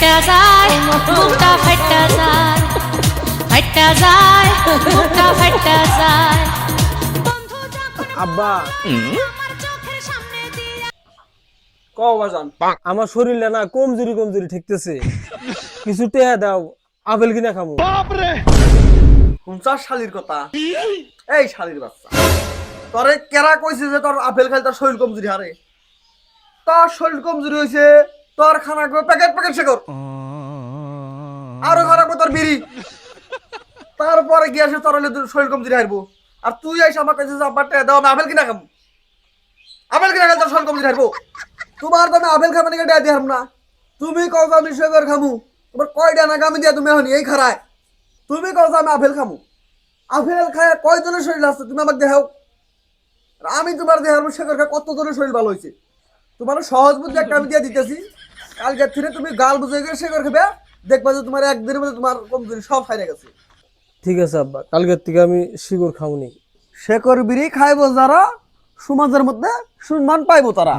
ফাইটা যায় বুকটা ফাইটা যায় ফাইটা যায় বুকটা ফাইটা যায় বন্ধু যখন আব্বা আমার চোখের সামনে দিয়ে কও বাজান আমার শরীরটা না কমজোরি কমজোরি ঠেকতেছে কিছু টেয়া দাও আপেল কিনা খামু। হুঁচার শালির কথা এই শালির বাচ্চা তোরে কেরা কইছে যে তোর আপেল খাইলে তোর শরীর কমজোরি হারে তোর শরীর কমজোরি হয়েছে তোর খানা প্যাকেট প্যাকেট শেখর আরো খারাপ তোর বিড়ি তারপরে গিয়ে আসে তোর হলে তোর শরীর কমজোরি হারবো আর তুই আইসা আমার কাছে আব্বার টেয়া দাও আমি আপেল কিনা খাবো আপেল কিনা খাইলে তোর শরীর কমজোরি হারবো তোমার তো আমি আপেল খাবো নাকি টেয়া দিয়ে না তুমি কও আমি শেখর খামু তোমার কয়টা না আমি দিয়া তুমি এখন এই খারায় তুমি কও আমি আপেল খামু আপেল খায় কয়জনের শরীর আছে তুমি আমাকে দেখাও আমি তোমার দেহার শেখর খায় কতজনের শরীর ভালো হয়েছে তোমার সহজ বুদ্ধি একটা আমি দিয়ে দিতেছি কালকে থেকে তুমি গাল বুঝে গিয়ে শেখর খাবে দেখবা যে তোমার একদিনের মধ্যে তোমার কমজোরি সব হারিয়ে গেছে ঠিক আছে আব্বা কালকের থেকে আমি শিকড় খামুনি। শেখর বিড়ি খাইবো যারা সমাজের মধ্যে সম্মান পাইবো তারা